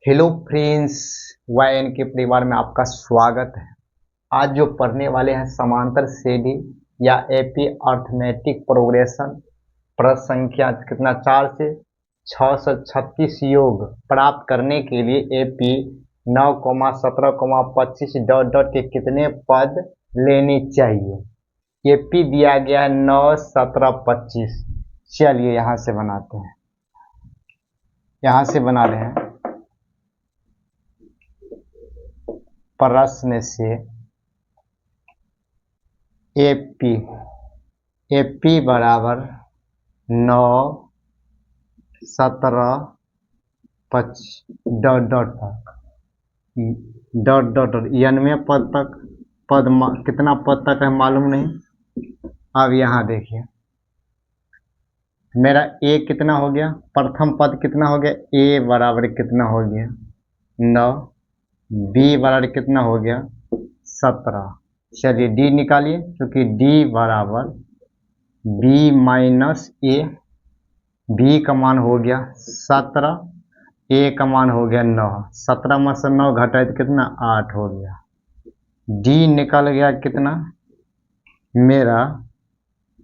Hello friends, YN के परिवार में आपका स्वागत है। आज जो पढ़ने वाले हैं समांतर श्रेणी या एपी अर्थमेटिक प्रोग्रेशन प्रश्न संख्या कितना 4 से 636 योग प्राप्त करने के लिए एपी 9, 17, 25 डॉट डॉट के कितने पद लेने चाहिए। एपी दिया गया है 9, 17, 25। चलिए यहाँ से बनाते हैं, यहाँ से बना रहे हैं। प्रश्न से एपी बराबर 9, 17, 25 डॉट डॉट डॉट 91 पद तक कितना पद तक है मालूम नहीं। अब यहाँ देखिए, मेरा ए कितना हो गया, प्रथम पद कितना हो गया, ए बराबर कितना हो गया 9, बी बराबर कितना हो गया 17। चलिए डी निकालिए, क्योंकि डी बराबर बी माइनस ए, बी का मान हो गया 17, ए का मान हो गया 9। 17 में से 9 घटाए तो कितना 8 हो गया। डी निकल गया कितना, मेरा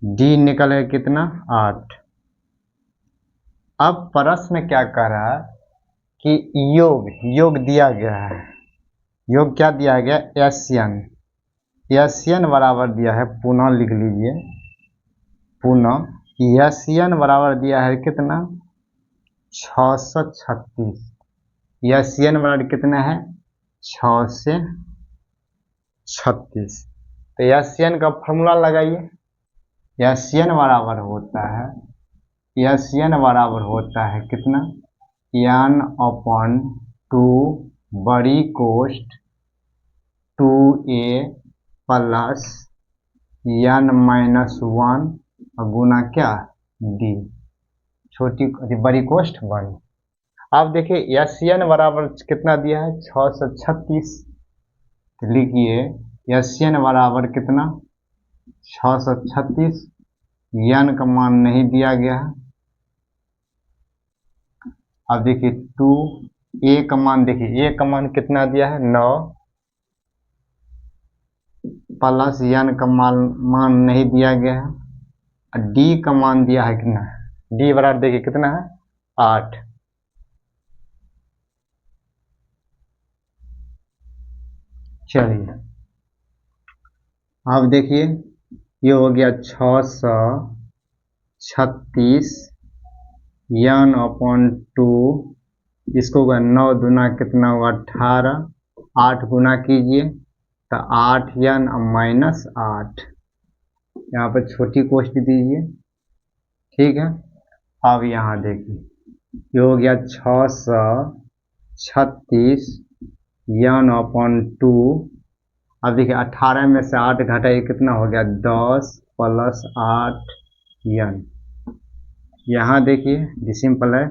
डी निकल गया कितना 8। अब प्रश्न क्या कह रहा है कि योग दिया गया है। योग क्या दिया गया, एसएन बराबर दिया है, पुनः लिख लीजिए, पुनः एसएन बराबर दिया है कितना 636। एसएन बराबर कितना है 6 से 36। तो एसएन का फॉर्मूला लगाइए। एसएन बराबर होता है कितना, n/2 बड़ी कोष्ठ 2a प्लस n-1 गुना क्या डी, बड़ी कोष्ठ बड़ी। अब देखिए एसएन बराबर कितना दिया है 636। लिखिए एसएन बराबर कितना 636, n का मान नहीं दिया गया है। अब देखिए 2 ए का मान, देखिए ए का मान कितना दिया है 9 प्लस n का मान नहीं दिया गया है, और डी का मान दिया है कितना, डी बराबर देखिए कितना है 8। चलिए अब देखिए ये हो गया 636 n/2, इसको 9 दूना कितना हुआ 18, 8 गुना कीजिए तो 8n माइनस 8, यहाँ पर छोटी कोष्ठ दीजिए, ठीक है। अब यहाँ देखिए ये हो गया 636 n/2। अब देखिए 18 में से 8 घटाइए कितना हो गया 10 प्लस 8n। यहाँ देखिए सिंपल है,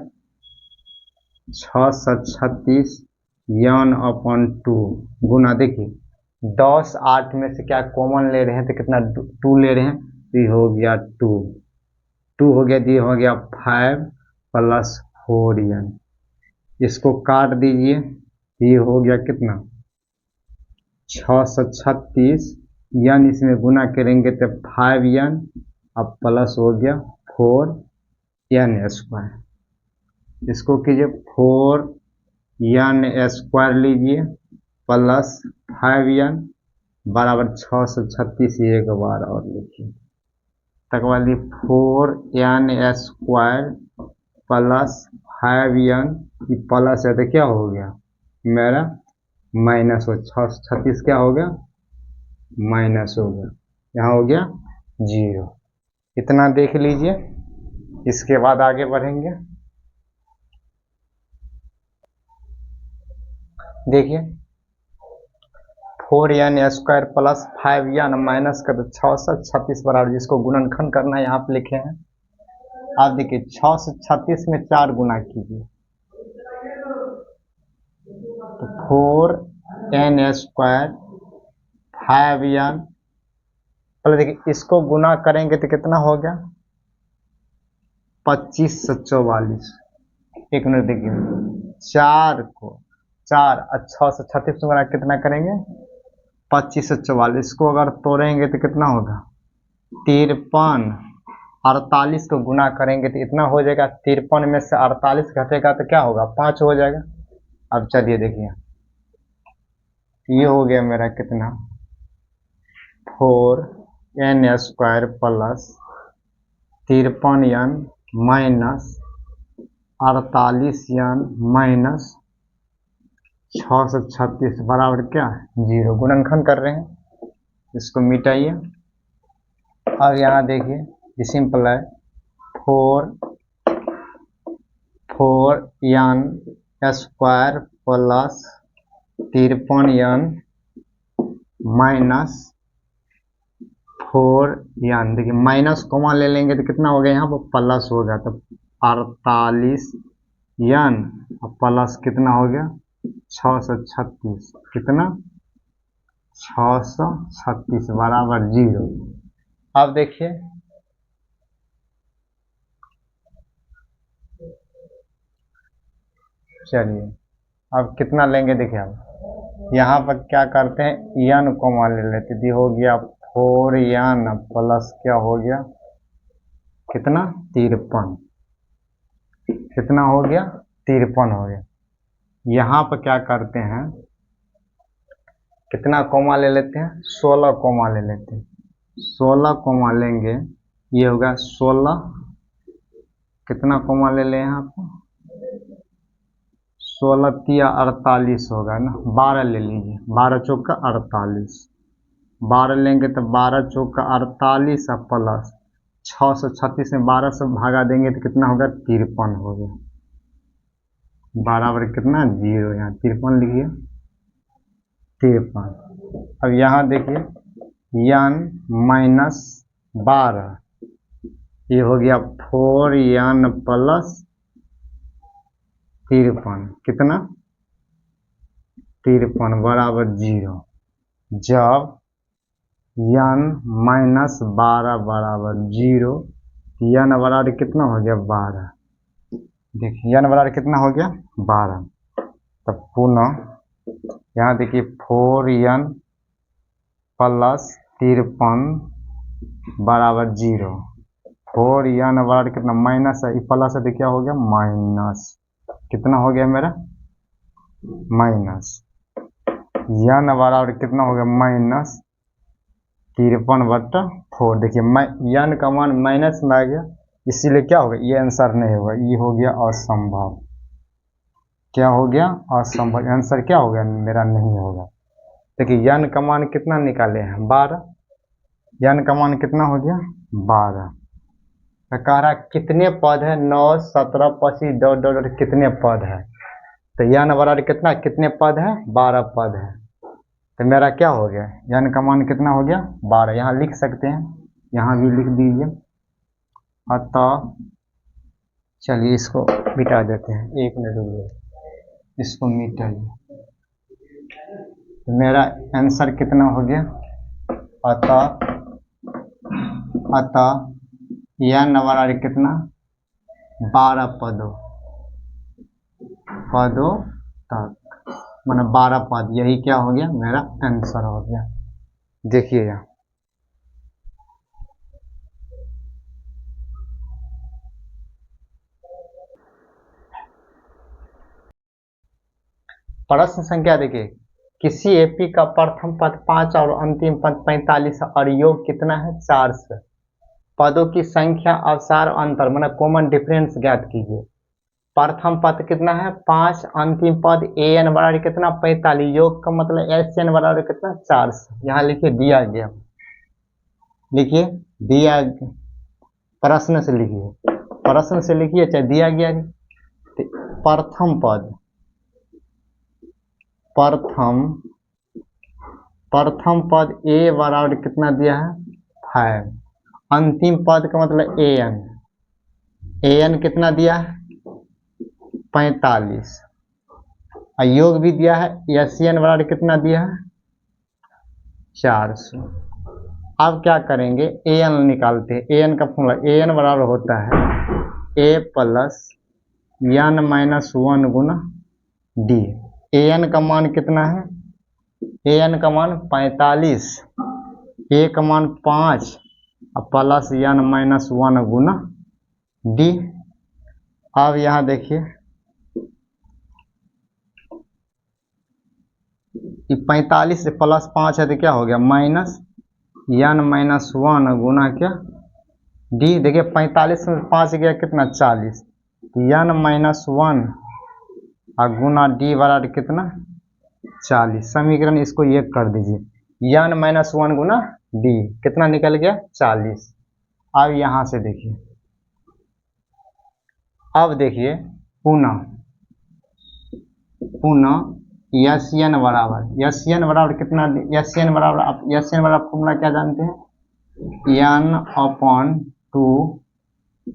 636 n/2 गुना, देखिए 10 8 में से क्या कॉमन ले रहे हैं तो कितना 2 ले रहे हैं, तो ये हो गया 2 हो गया, ये हो गया 5 प्लस 4n। इसको काट दीजिए, ये हो गया कितना 636 n, इसमें गुना करेंगे तो 5n, अब प्लस हो गया 4n²। इसको कीजिए 4n² लीजिए प्लस 5n बराबर 636, एक बार और लिखिए, तक वाली 4n² प्लस 5n, प्लस है तो क्या हो गया मेरा माइनस हो, 636 क्या हो गया माइनस हो गया, यहाँ हो गया 0। इतना देख लीजिए, इसके बाद आगे बढ़ेंगे। देखिए 4n² प्लस 5n माइनस कर 636 बराबर, जिसको गुणनखंड करना है यहाँ पे लिखे हैं। आप देखिए 636 में 4 गुना कीजिए तो 4n² 5n, पहले देखिए इसको गुना करेंगे तो कितना हो गया 25 से 44। एक मिनट देखिए, 4 को 4 और 6 से 36 गुना कितना करेंगे 25 से 44 को अगर तोड़ेंगे तो कितना होगा 53। 48 को गुना करेंगे तो इतना हो जाएगा 53 में से 48 घटेगा तो क्या होगा 5 हो जाएगा। अब चलिए देखिए ये हो गया मेरा कितना 4n² plus 53n minus 48n minus 6 से 36 बराबर क्या है 0। गुणनखंड कर रहे हैं, इसको मिटाइए। अब यहाँ देखिए ये सिंपल है 4n² plus 53n minus 4n, देखिए माइनस कॉमा ले लेंगे तो कितना हो गया यहाँ पर प्लस होगा तो 48n प्लस कितना हो गया 636 कितना 636 बराबर 0। अब देखिए चलिए अब कितना लेंगे देखिए अब यहाँ पर क्या करते हैं n को मान ले लेते थे हो गया 4n प्लस क्या हो गया कितना 53 कितना हो गया 53 हो गया। यहाँ पर क्या करते हैं कितना कोमा ले लेते हैं 16 कोमा ले लेते हैं 16 कोमा लेंगे ये होगा 16 कितना कोमा ले लें यहाँ पर 16 तिया 48 होगा ना 12 ले लीजिए 12 चौका 48 12 लेंगे तो 12 चौका 48 और प्लस 636 में 12 से भागा देंगे तो कितना होगा 53 हो गया बराबर कितना 0। यहाँ 53 लिखिए 53। अब यहाँ देखिए n माइनस 12 ये हो गया 4n प्लस 53 कितना 53 बराबर 0। जब n माइनस 12 बराबर 0 n बराबर कितना हो गया 12। देखिए n बराबर कितना हो गया 12। तब पुनः यहाँ देखिए 4n प्लस 53 बराबर 0 4n बराबर कितना माइनस है प्लस है तो क्या हो गया माइनस कितना हो गया मेरा माइनस n बराबर कितना हो गया माइनस 53/4। देखिए n का मान माइनस में आ गया इसीलिए क्या होगा ये आंसर नहीं होगा ये हो गया असंभव। क्या हो गया असंभव आंसर क्या हो गया मेरा नहीं होगा। देखिए n का मान कितना निकाले हैं 12 n का मान कितना हो गया 12 तो कह रहा कितने पद है 9 17 25 डॉट डॉट कितने पद है तो n बराबर कितना कितने पद है 12 पद है तो मेरा क्या हो गया n का मान कितना हो गया 12। यहाँ लिख सकते हैं यहाँ भी लिख दीजिए। अतः चलिए इसको मिटा देते हैं 1 मिनट रुकिए इसको मिटाइए तो मेरा आंसर कितना हो गया अतः n बराबर कितना 12 पदों तक माने 12 पद यही क्या हो गया मेरा आंसर हो गया। देखिए यहाँ प्रश्न संख्या देखिए किसी एपी का प्रथम पद 5 और अंतिम पद 45 और योग कितना है 4 से पदों की संख्या अवसार अंतर माने कॉमन डिफरेंस ज्ञात कीजिए। प्रथम पद कितना है 5 अंतिम पद an बराबर कितना 45 योग का मतलब sn बराबर कितना 4 से। यहाँ लिखिए दिया गया लिखिए दिया प्रश्न से लिखिए प्रश्न से लिखिए चाहे दिया गया प्रथम पद a बराबर कितना दिया है 5 अंतिम पद का मतलब an कितना दिया है 45 और योग भी दिया है sn बराबर कितना दिया है 400। अब क्या करेंगे an निकालते हैं an का फॉर्मूला an बराबर होता है a प्लस n माइनस 1 गुना डी। ए एन का मान कितना है, ए एन का मान 45, ए का मान 5 और प्लस एन माइनस 1 गुना डी। अब यहाँ देखिए 45 से प्लस 5 है तो क्या हो गया माइनस एन माइनस 1 गुना क्या डी। देखिए 45 में 5 गया कितना 40, एन माइनस 1 और गुना डी बराबर कितना 40। समीकरण इसको ये कर दीजिए, एन माइनस 1 गुना डी कितना निकल गया 40। अब यहाँ से देखिए, अब देखिए पुनः एस एन बराबर कितना, एस एन बराबर फॉर्मूला क्या जानते हैं, एन अपॉन 2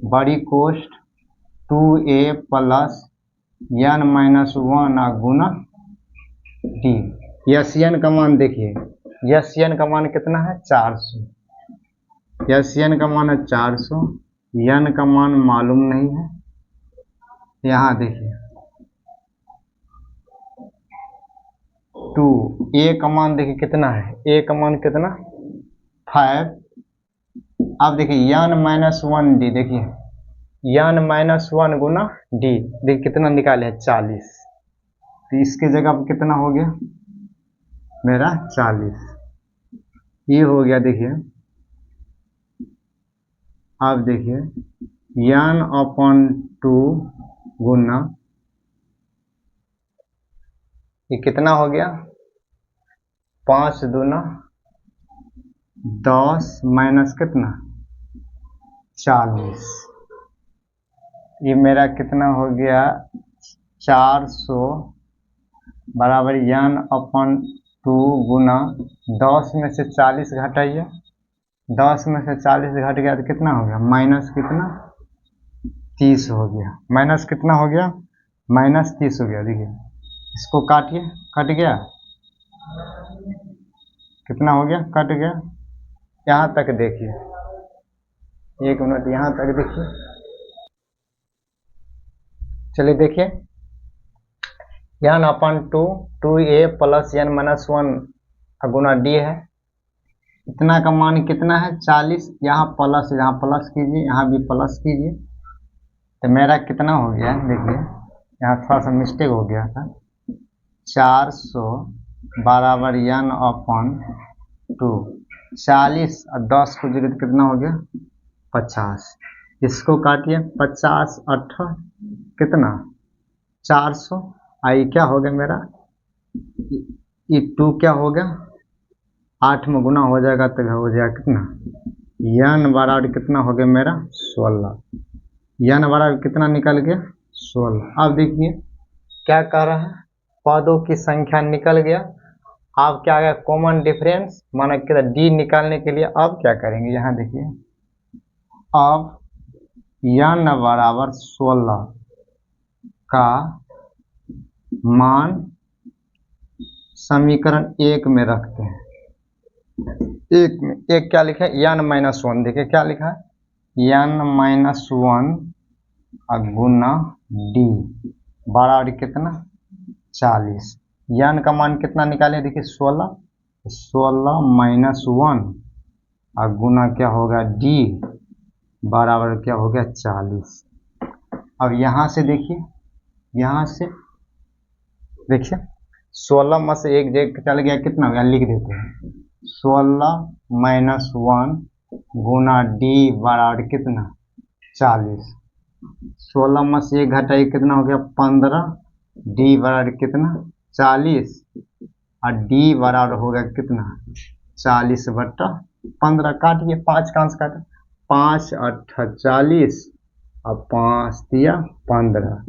बड़ी कोष्ट 2a प्लस एन माइनस 1 गुना डी। एस एन का मान देखिए, एस एन का मान कितना है 400, एस एन का मान है 400, एन का मान मालूम नहीं है। यहाँ देखिए 2, ए का मान देखिए कितना है, ए का मान कितना 5। अब देखिए एन माइनस 1 डी, देखिए एन माइनस 1 गुना डी, देखिए कितना निकाले 40, तो इसके जगह अब कितना हो गया मेरा 40, ये हो गया। देखिए अब देखिए एन अपॉन 2 गुना ये कितना हो गया 5 दूना 10 माइनस कितना 40, ये मेरा कितना हो गया 400 बराबर एन अपॉन 2 गुना 10 में से 40 घटाइए, 10 में से 40 घट गया तो कितना हो गया माइनस कितना 30 हो गया, माइनस कितना हो गया माइनस 30 हो गया। देखिए इसको काटिए, कट गया, कितना हो गया कट गया। यहाँ तक देखिए, एक मिनट यहाँ तक देखिए, चलिए देखिए एन अपन 2a प्लस एन माइनस 1 गुना डी है, इतना का मान कितना है 40, यहाँ प्लस कीजिए, यहाँ भी प्लस कीजिए, तो मेरा कितना हो गया देखिए, यहाँ थोड़ा सा मिस्टेक हो गया था, 400 बराबर एन अपन 2, 40 और 10 को जगह कितना हो गया 50, इसको काटिए 50 8 कितना 400, आई क्या हो गया मेरा ये 2 क्या हो गया 8 में गुना हो जाएगा तो हो जाएगा कितना एन बराबर कितना हो गया मेरा 16, एन बराबर कितना निकल गया 16। अब देखिए क्या कह रहा है, पदों की संख्या निकल गया। अब क्या गया कॉमन डिफरेंस माना कि डी निकालने के लिए अब क्या करेंगे, यहाँ देखिए अब एन बराबर 16 का मान समीकरण 1 में रखते हैं, एक में एक क्या लिखा है एन माइनस 1, देखिए क्या लिखा है एन माइनस 1 गुना डी बराबर कितना 40, एन का मान कितना निकाले देखिए 16 माइनस 1 और गुना क्या होगा डी बराबर क्या हो गया 40। अब यहाँ से देखिए, यहाँ से देखिए 16 में से एक जगह चल गया कितना हो गया लिख देते हैं, 16 माइनस 1 गुना डी बराबर कितना 40, 16 में से एक घटाई कितना हो गया 15, डी बराबर कितना 40 और डी बराबर हो गया कितना 40/15, काटिए 5 का अंश काटा, 5 8 40 और 5 दिया 15,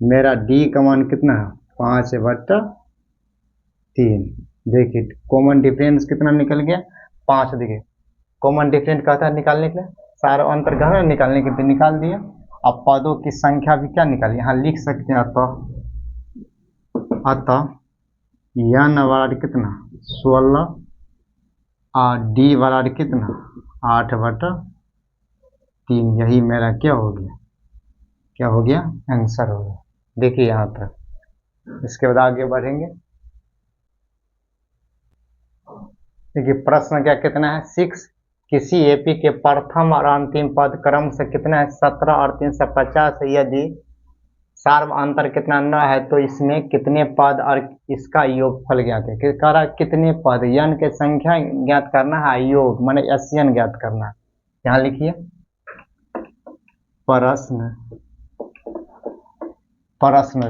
मेरा डी का मान कितना है 5/3। देखिए कॉमन डिफरेंस कितना निकल गया 5, देखिए कॉमन डिफरेंस कहता है निकालने के लिए, सारा अंतर गहरा निकालने के लिए निकाल दिया। अब पदों की संख्या भी क्या निकाली यहाँ लिख सकते हैं, अतः एन बराबर कितना 16 और डी बराबर कितना 8/3, यही मेरा क्या हो गया आंसर हो गया। देखिए यहाँ पर इसके बाद आगे बढ़ेंगे। देखिए प्रश्न क्या कितना है 6। किसी एपी के प्रथम और अंतिम पद क्रम से कितना है 17 और 350 है। यदि सार्व अंतर कितना 9 है तो इसमें कितने पद और इसका योगफल ज्ञात है। कह रहा कितने पद यन के संख्या ज्ञात करना है, योग माने एसयन ज्ञात करना है। यहाँ लिखिए प्रश्न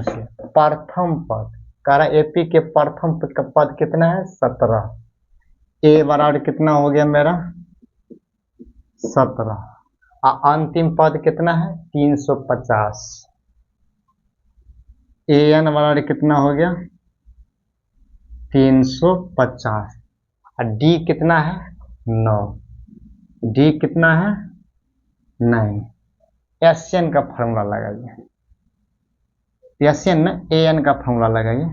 से प्रथम पद कह रहा एपी के प्रथम पद कितना है 17। ए बराबर कितना हो गया मेरा 17 अंतिम पद कितना है 350। ए एन बराबर कितना हो गया 350 और डी कितना है 9। डी कितना है 9। एसएन का फॉर्मूला लगाइए। एसएन ना ए एन का फॉर्मूला लगाइए।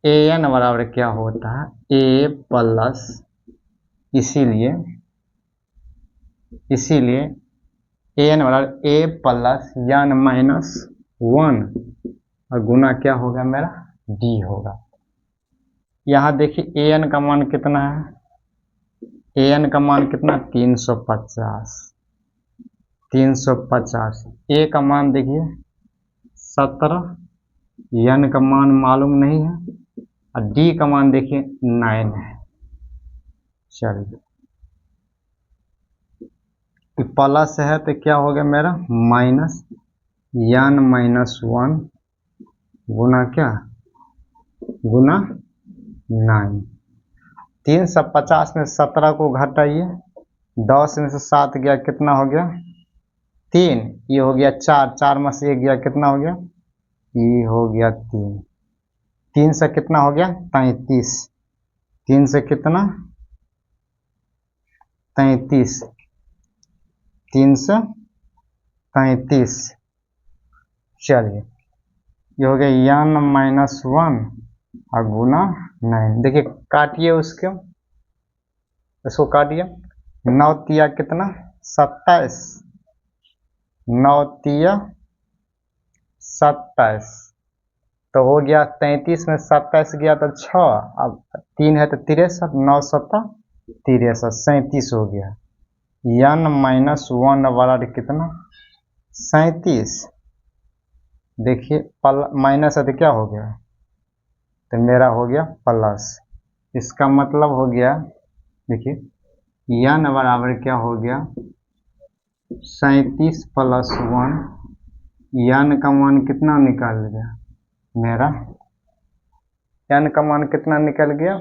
ए एन बराबर क्या होता है ए प्लस इसीलिए ए एन बराबर ए प्लस एन माइनस 1 और गुना क्या होगा मेरा डी होगा। यहाँ देखिए ए एन का मान कितना है ए एन का मान कितना 350 ए का मान देखिए 17 एन का मान मालूम नहीं है और डी का मान देखिए 9 है। चलिए प्लस है तो क्या हो गया मेरा माइनस एन माइनस 1 गुना क्या गुना 9। 350 में 17 को घटाइए 10 में से 7 गया कितना हो गया 3। ये हो गया 4, 4 में से 1 गया कितना हो गया ये हो गया 3। 3 से कितना हो गया 33। 3 से कितना 33। 3 से 33। चलिए ये हो गया एन माइनस 1 और गुना 9। देखिए काटिए उसको इसको काटिए 9 तिया कितना 27। 9 तिया 27 तो हो गया 33 में 27 गया तो 6 अब 3 है तो 63 9 7 63 37 हो गया। एन माइनस 1 वाला कितना 37। देखिए माइनस है तो क्या हो गया तो मेरा हो गया प्लस। इसका मतलब हो गया देखिए एन बराबर क्या हो गया 37 प्लस 1 एन का मान कितना निकाल गया मेरा एन का मान कितना निकल गया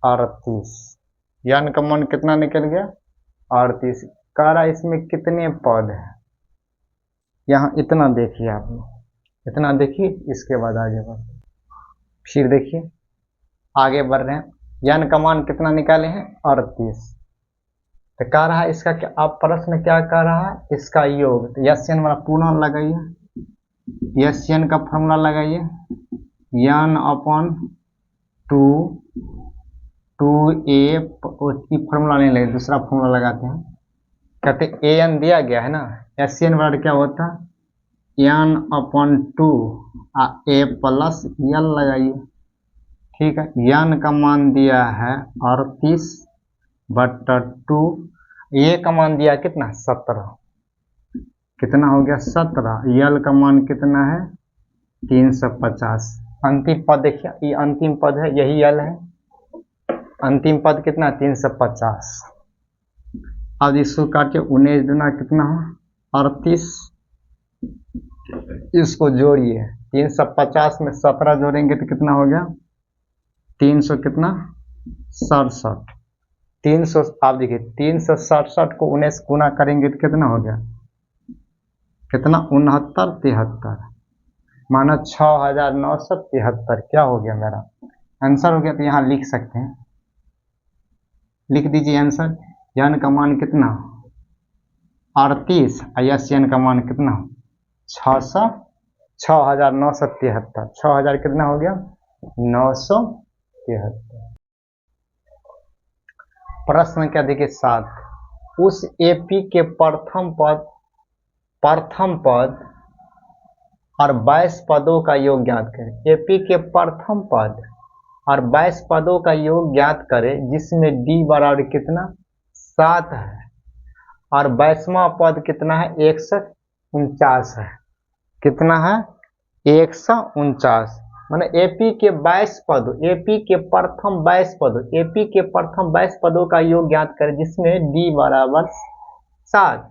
38। एन का मान कितना निकल गया 38। कह रहा इसमें कितने पद है यहाँ इतना देखिए आप लोग इतना देखिए इसके बाद आगे बढ़ते फिर देखिए आगे बढ़ रहे हैं। एन का मान कितना निकाले हैं 38 तो कह रहा है इसका क्या अब प्रश्न क्या कह रहा है इसका योग तो एसएन वाला पुनः लगाइए। एसएन का फॉर्मूला लगाइए एन अपॉन 2a फॉर्मूला नहीं लगे दूसरा फॉर्मूला लगाते हैं। कहते ए एन दिया गया है ना एसएन बराबर क्या होता एन अपॉन 2 ए प्लस एल लगाइए। ठीक है एन का मान दिया है 38 बटा 2 ए का मान दिया कितना 17 कितना हो गया 17 एल का मान कितना है 350। अंतिम पद देखिए ये अंतिम पद है यही एल है। अंतिम पद कितना 350। अब इसको काटिए 19 दुना कितना हो 38। इसको जोड़िए 350 में 17 जोड़ेंगे तो कितना हो गया 300 कितना 67। 300 आप देखिए 367 को 19 गुना करेंगे तो कितना हो गया कितना 69 73 माना 6973 क्या हो गया मेरा आंसर हो गया। तो यहाँ लिख सकते हैं लिख दीजिए आंसर एन का मान कितना 38 एस एन का मान कितना 6973 6000 कितना हो गया 973। प्रश्न क्या देखिए 7 उस एपी के प्रथम पद और 22 पदों का योग ज्ञात करें। एपी के प्रथम पद और 22 पदों का योग ज्ञात करें जिसमें डी बराबर कितना 7 है और 22वां पद कितना है 149 है। कितना है 149। माने एपी के 22 पदों, एपी के प्रथम 22 पदों, एपी के प्रथम 22 पदों का योग ज्ञात करें जिसमें डी बराबर 7।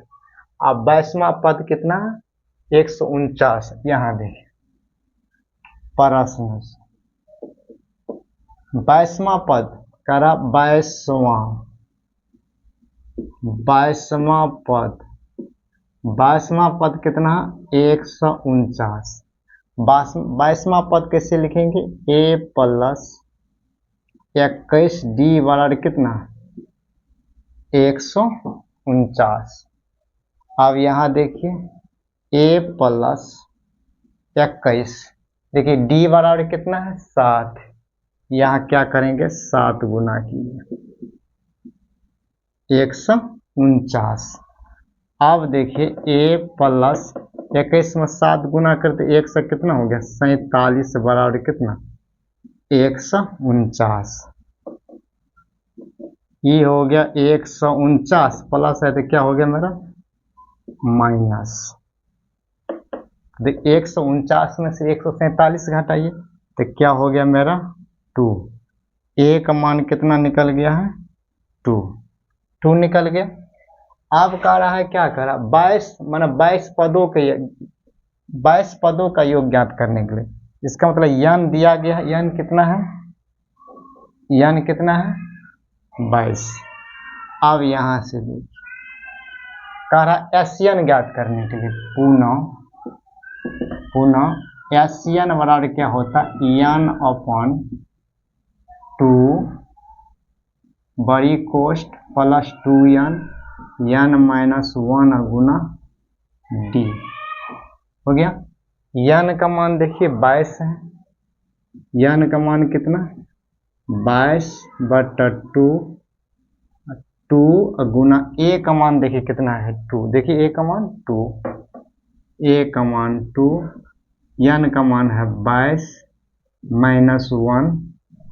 अब 22वां पद कितना है 149। यहाँ देखिए प्रश्न 22वां पद करा 22वां पद 22वां पद कितना 149। 22वां पद कैसे लिखेंगे a प्लस 21 डी बराबर कितना 149। अब यहाँ देखिए a प्लस 21, देखिए डी बराबर कितना है 7। यहाँ क्या करेंगे 7 गुना कीजिए 149। अब देखिए a प्लस 21 में 7 गुना करते 1 से कितना हो गया 47 बराबर कितना 149। ये हो गया 149 प्लस है तो क्या हो गया मेरा माइनस। देख 149 में से 147 घटाइए तो क्या हो गया मेरा 2। a का मान कितना निकल गया है 2 निकल गया। अब कह रहा है क्या कह रहा 22 माना 22 पदों का योग ज्ञात करने के लिए। इसका मतलब यन दिया गया है, यन कितना है 22। अब यहां से देखिए कह रहा एशियन ज्ञात करने के लिए पुनः एशियन बराबर क्या होता n अपॉन 2 बड़ी कोष्ठ प्लस 2n n माइनस 1 गुना डी हो गया। n का मान देखिए 22 है, n का मान कितना 22/2 गुना a का मान देखिए कितना है 2। देखिए a का मान 2, a का मान 2, n का मान है 22 माइनस 1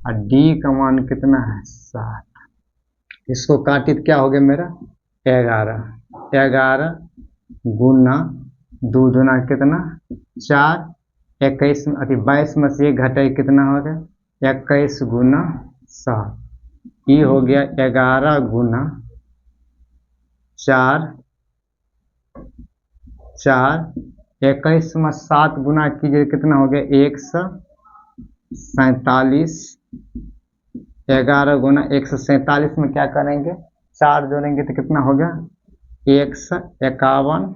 और d का मान कितना है 7। इसको काटी तो क्या हो गया मेरा 11 गुना 2 दूना कितना 4, 21 22 में से 1 घटाई कितना हो गया 21 गुना 7। ये हो गया 11 गुना 4 21 में 7 गुना कीजिए कितना हो गया 147। 11 गुना 147 में क्या करेंगे 4 जोड़ेंगे तो कितना हो गया 151।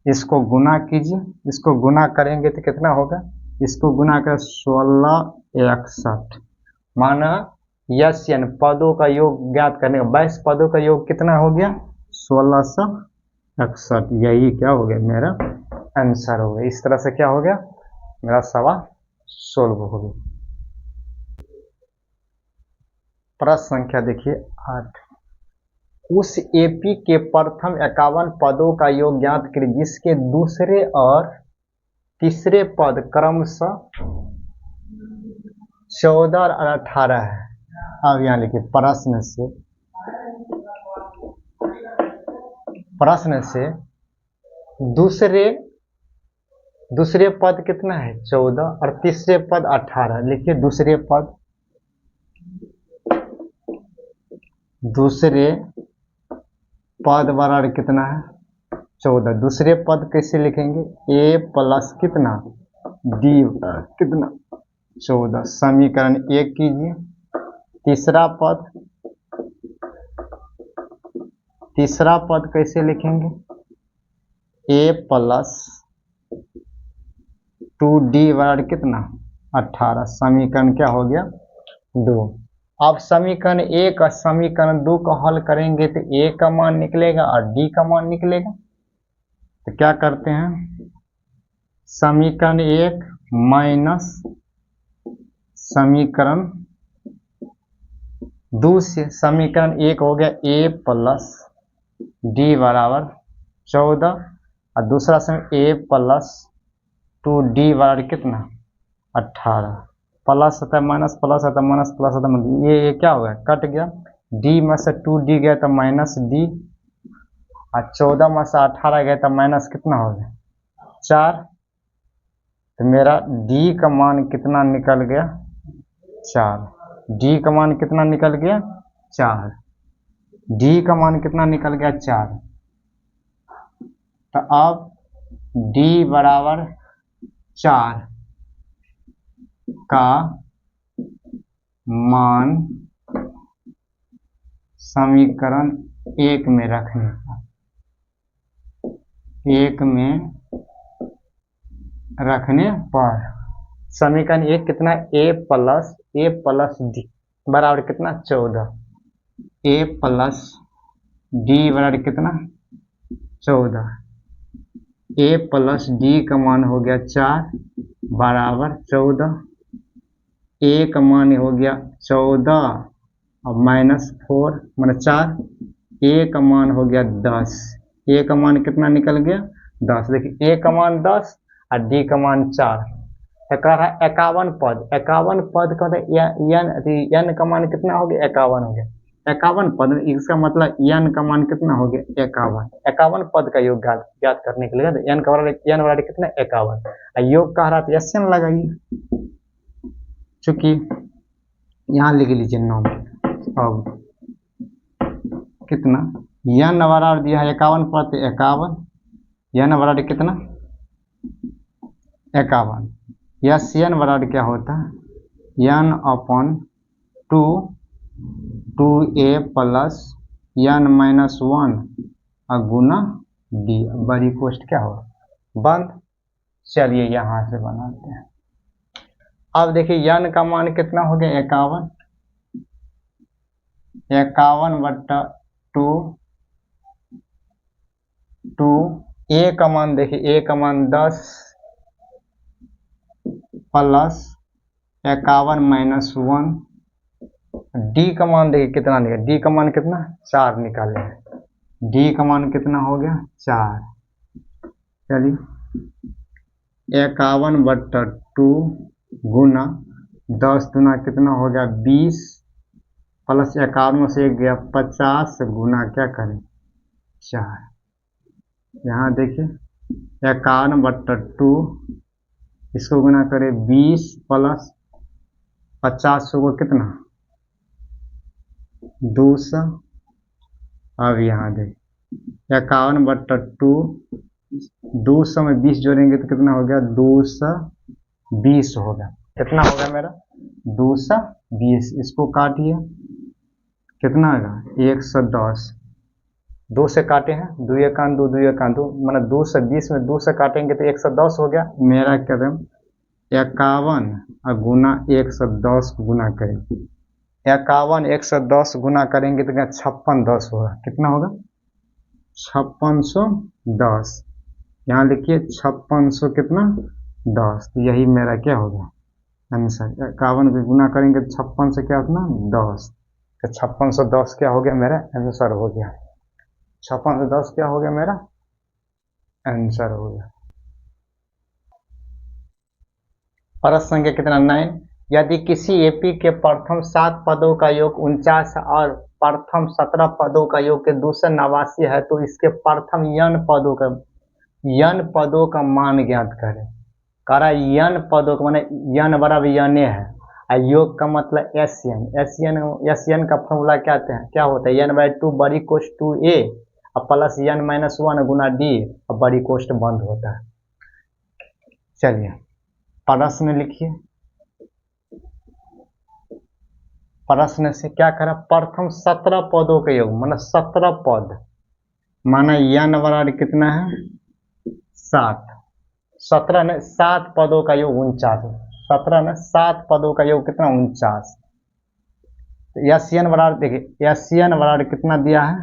इसको गुना कीजिए, इसको गुना करेंगे तो कितना होगा, इसको गुना कर 1661। माना यन पदों का योग ज्ञात करने का 22 पदों का योग कितना हो गया 1661। यही क्या हो गया मेरा आंसर हो गया। इस तरह से क्या हो गया मेरा सवाल सोल्व हो गया। प्रश्न संख्या देखिए 8। उस एपी के प्रथम 51 पदों का योग ज्ञात करें जिसके दूसरे और तीसरे पद क्रमशः 14 और 18 है। अब यहाँ लिखिए प्रश्न से दूसरे पद कितना है 14 और तीसरे पद 18। लिखिए दूसरे पद बराबर कितना है 14। दूसरे पद कैसे लिखेंगे a प्लस कितना d कितना 14। समीकरण 1 कीजिए। तीसरा पद कैसे लिखेंगे a प्लस 2d बराबर कितना 18। समीकरण क्या हो गया 2। अब समीकरण 1 और समीकरण 2 का हल करेंगे तो a का मान निकलेगा और d का मान निकलेगा। तो क्या करते हैं समीकरण 1 माइनस समीकरण 2 से समीकरण 1 हो गया a प्लस d बराबर 14 और दूसरा समय a प्लस 2d बराबर कितना 18, प्लस होता है माइनस, प्लस होता है माइनस, प्लस होता है माइनस, ये क्या हो गया कट गया, d में से 2d गया तो माइनस d, और 14 में से 18 गया तो माइनस कितना हो गया 4। तो मेरा d का मान कितना निकल गया 4, d का मान कितना निकल गया 4, d का मान कितना निकल गया 4। तो अब d बराबर 4 का मान समीकरण 1 में रखने का, 1 में रखने पर समीकरण 1 कितना a प्लस डी बराबर कितना 14, a प्लस डी बराबर कितना 14, a प्लस डी का मान हो गया 4 बराबर 14, a का मान हो गया 14 और माइनस 4 माने 4, a का मान हो गया 10, a का मान कितना निकल गया 10। देखिए a का मान 10 और d का मान 4, कह रहा है 51 पद, 51 पद का n का मान कितना हो गया 51 हो गया, 51 पद, इसका मतलब n का मान कितना हो गया 51, 51 पद का योग ज्ञात करने के लिए n का n बराबर कितना 51, योग कह रहा था SN लगाइए, चूंकि यहाँ लिख लीजिए 9, अब कितना n बराबर दिया है 51 पद 51, n बराबर कितना 51, SN बराबर क्या होता है n upon 2 2a plus n minus 1 गुना d, बड़ी कोष्ट क्या हो बंद। चलिए यहाँ से बनाते हैं। अब देखिए n का मान कितना हो गया 51, 51 बट्टा 2, a का मान देखिए a का मान 10 प्लस 51 माइनस 1, d का मान देखिए कितना निकला, d का मान कितना 4 निकाले, d का मान कितना हो गया 4। चलिए 51 बट्टा 2 गुना 10 दुना कितना हो गया 20 प्लस 51 से एक गया 50 गुना क्या करें 4। यहाँ देखिए 51 बट्टा 2 इसको गुना करें 20 प्लस 50 को कितना 200। अब यहाँ देखिए 51 बट्टा 2, 200 में 20 जोड़ेंगे तो कितना हो गया 220 हो गया, कितना हो गया मेरा 220, इसको काटिए कितना होगा 110, 2 से काटे हैं 2 1 2 2 1 2 मतलब 220 में 2 से काटेंगे तो 110 हो गया। मेरा कदम 51 और गुना 110 गुना करेंगे, 51 110 गुना करेंगे तो क्या 5610 होगा, कितना होगा 5610, यहाँ लिखिए 5600 कितना 10, तो यही मेरा क्या होगा आंसर। 51 को गुना करेंगे तो 56 से क्या होगा 10, तो 5610 क्या हो गया मेरा आंसर हो गया, 5610 क्या हो गया मेरा आंसर हो गया। प्रश्न संख्या कितना 9, यदि किसी एपी के प्रथम 7 पदों का योग 49 और प्रथम 17 पदों का योग के दूसरे 89 है तो इसके प्रथम n पदों का मान ज्ञात करें। करा n पदों का माने n बराबर n है और योग का मतलब SN का फॉर्मूला क्या होता है n/2 बड़ी कोष्ठ 2a और प्लस n माइनस 1 गुना d और बड़ी कोष्ठ बंद होता है। चलिए प्रश्न लिखिए, प्रश्न से क्या करा प्रथम 17 पदों के योग मतलब 17 पद माना n बराबर कितना है 7, 17 ने 7 पदों का योग 49, 17 ने 7 पदों का योग कितना 49, तो SN बराबर देखिए SN बराबर कितना दिया है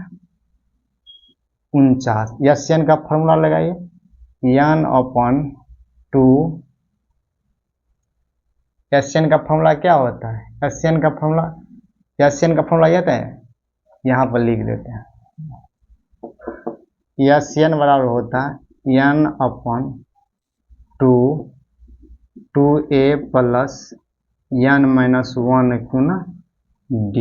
49, SN का फॉर्मूला लगाइए n/2, SN का फॉर्मूला क्या होता है SN का फॉर्मूला ये है यहाँ पर लिख देते हैं, SN बराबर होता है n/2 2a plus n minus 1 गुना d।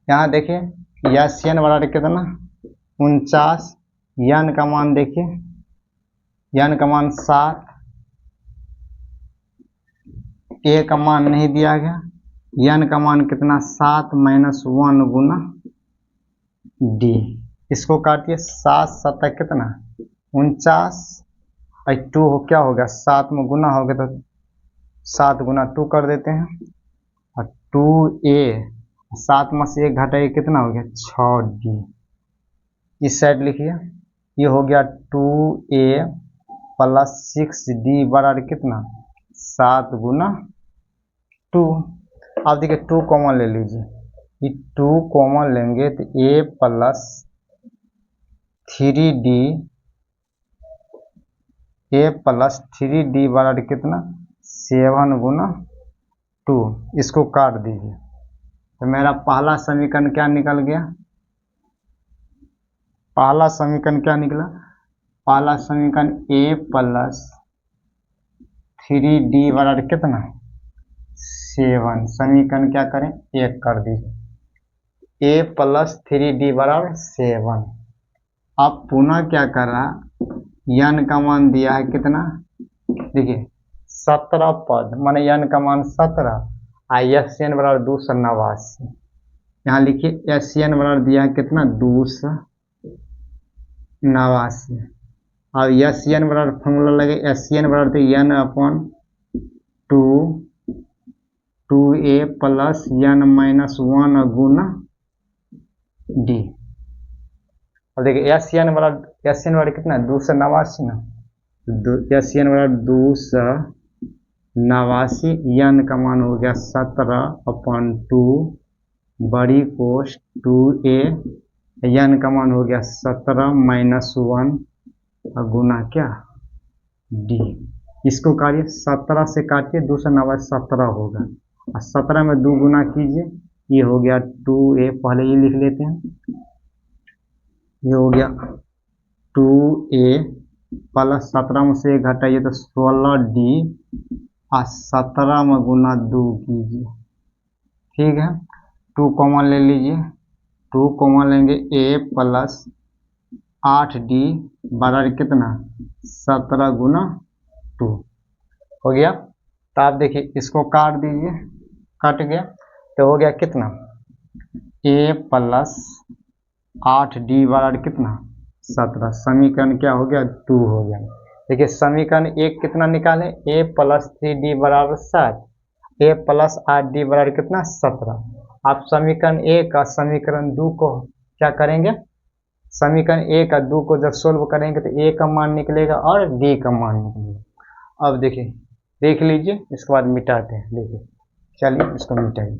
यहाँ देखिए यस एन बराबर कितना 49, n का मान देखिए n का मान 7, a का मान नहीं दिया गया, n का मान कितना 7 माइनस 1 गुना d। इसको काटिए 7 7 कितना 49 और 2 क्या हो गया 7 में गुना हो गया तो 7 गुना 2 कर देते हैं और 2a 7 में से 1 घटाइए कितना हो गया 6d। इस साइड लिखिए ये हो गया 2a प्लस 6d बराबर कितना 7 गुना 2। अब देखिए 2 कॉमन ले लीजिए, ये 2 कॉमन लेंगे तो a plus 3d a plus 3d बराबर कितना 7 गुना 2। इसको काट दीजिए तो मेरा पहला समीकरण क्या निकल गया, पहला समीकरण क्या निकला, पहला समीकरण a प्लस 3d बराबर कितना 7। समीकरण क्या करें 1 कर दीजिए, a प्लस 3d बराबर 7। अब पुनः क्या कर रहा n का मान दिया है कितना, देखिए 17 पद माने n का मान 17 एस एन बराबर 289। यहाँ लिखिए एस एन बराबर दिया है कितना 289। अब एस एन बराबर फॉर्मूला लगे एस एन बराबर n अपन 2a प्लस n माइनस 1 गुना d। अब देखिए एस एन बराबर कितना 289 ना, एस एन बराबर 289, n का मान हो गया 17/2 बड़ी कोस 2a, n का मान हो गया 17 माइनस 1 गुना क्या d। इसको काटिए 17 से काटिए 290 17 होगा और 17 में 2 गुना कीजिए, ये हो गया 2a, पहले ये लिख लेते हैं, ये हो गया 2a प्लस 17 में से 1 घटाइए तो 16d और 17 में गुना 2 कीजिए, ठीक है। 2 कॉमन ले लीजिए, 2 कॉमन लेंगे a प्लस 8d बराबर कितना 17 गुना 2 हो गया। तो आप देखिए इसको काट दीजिए, कट गया तो हो गया कितना a प्लस 8d बराबर कितना 17। समीकरण क्या हो गया 2 हो गया। देखिए समीकरण 1 कितना निकाले a प्लस 3d बराबर 7, a प्लस 8d बराबर कितना 17। आप समीकरण 1 और समीकरण 2 को क्या करेंगे, समीकरण 1 और 2 को जब सोल्व करेंगे तो a का मान निकलेगा और d का मान निकलेगा। अब देखिए देख लीजिए, इसके बाद मिटाते हैं, देखिए चलिए इसको मिटाइए।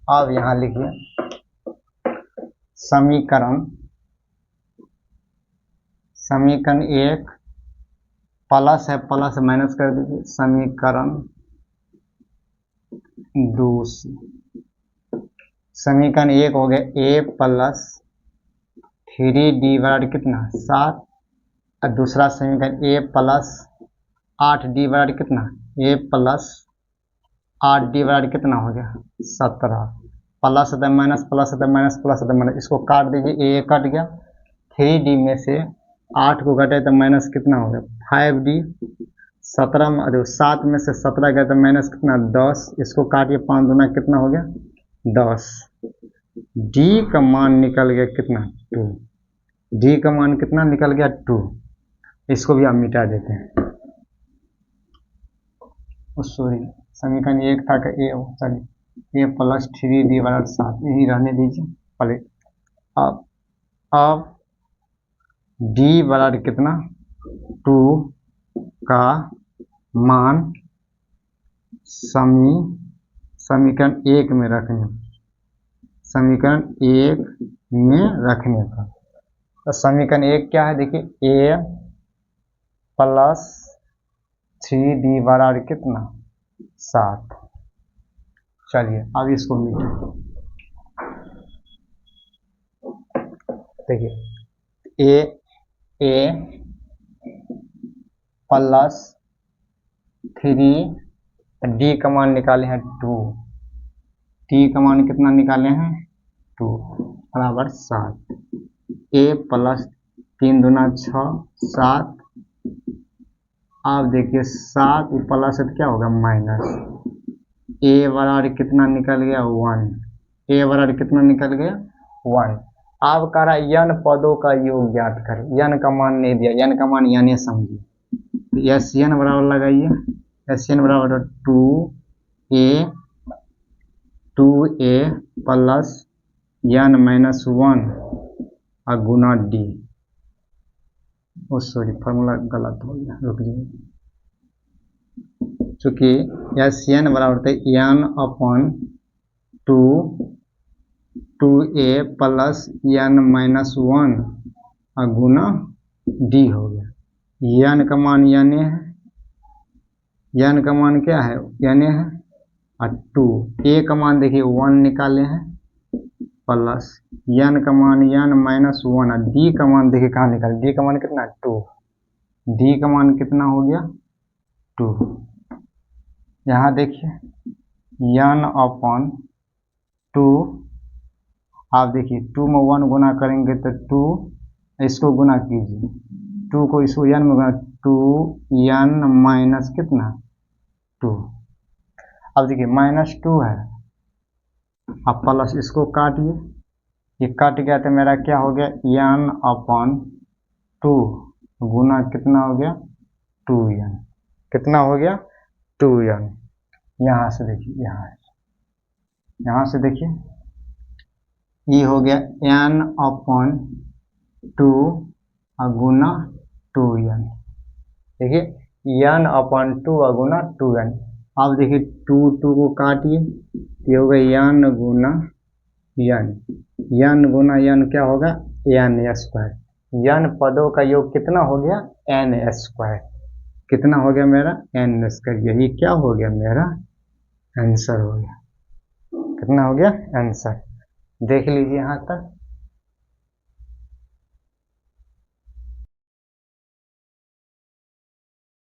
अब यहाँ लिखिए समीकरण 1 प्लस है, प्लस माइनस कर दीजिए, समीकरण 2 समीकरण 1 हो गया a प्लस 3d बराबर कितना 7 और दूसरा समीकरण a प्लस 8d बराबर कितना a प्लस 8d बराबर कितना हो गया 17। प्लस होता है माइनस, प्लस होता है माइनस, प्लस होता है माइनस, इसको काट दीजिए, a कट गया, 3d में से 8 को घटाए तो माइनस कितना हो गया 5d, 17 में 7 में से 17 गया तो माइनस कितना 10, इसको काटिए 5 गुना कितना हो गया 10। d का मान निकल गया कितना 2, d का मान कितना निकल गया 2। इसको भी आप मिटा देते हैं, सॉरी समीकरण 1 था का a प्लस 3d बराबर 7, यही रहने दीजिए पहले। अब d बराबर कितना 2 का मान समीकरण 1 में रखने, समीकरण 1 में रखने पर तो समीकरण 1 क्या है, देखिए a प्लस 3d बराबर कितना 7। चलिए अब इसको मिटाइए। देखिए ए प्लस 3 डी का मान निकाले हैं 2, टी का मान कितना निकाले हैं 2 बराबर 7। ए प्लस 3 दूना 6 7। अब देखिए 7 प्लस है तो क्या होगा माइनस। ए बराबर कितना निकल गया 1, ए बराबर कितना निकल गया 1। अब कह रहा यन पदों का योग ज्ञात कर, यन का मान नहीं दिया, यन का मान यानी समझिए। तो एस एन बराबर लगाइए, एस एन बराबर 2a प्लस एन माइनस 1 और गुना डी। ओ सॉरी फार्मूला गलत हो गया, रुक जाइए। चूंकि एस एन बराबर था n upon 2a plus n minus 1 और गुना डी हो गया। एन का मान यानी है, एन का मान क्या है यानी है और 2। ए का मान देखिए 1 निकाले हैं प्लस एन का मान एन माइनस 1 और डी का मान देखिए कहाँ निकाले, डी का मान कितना 2, डी का मान कितना हो गया 2। यहाँ देखिए एन अपॉन 2, आप देखिए 2 में 1 गुना करेंगे तो 2, इसको गुना कीजिए 2 को इसको एन में गुना 2 एन माइनस कितना 2। अब देखिए माइनस 2 है, अब प्लस इसको काटिए, ये कट गया तो मेरा क्या हो गया एन अपॉन 2 गुना कितना हो गया 2n, कितना हो गया 2n। यहाँ से देखिए, यहाँ से देखिए ये हो गया n अपॉन 2 गुना 2n। देखिए n अपॉन 2 गुना 2n। अब देखिए 2 को काटिए, ये हो गया n गुना n, n गुना n क्या होगा n स्क्वायर। n पदों का योग कितना हो गया n स्क्वायर, कितना हो गया मेरा n स्क्वायर। यही क्या हो गया मेरा आंसर हो गया, कितना हो गया आंसर। देख लीजिए यहाँ तक।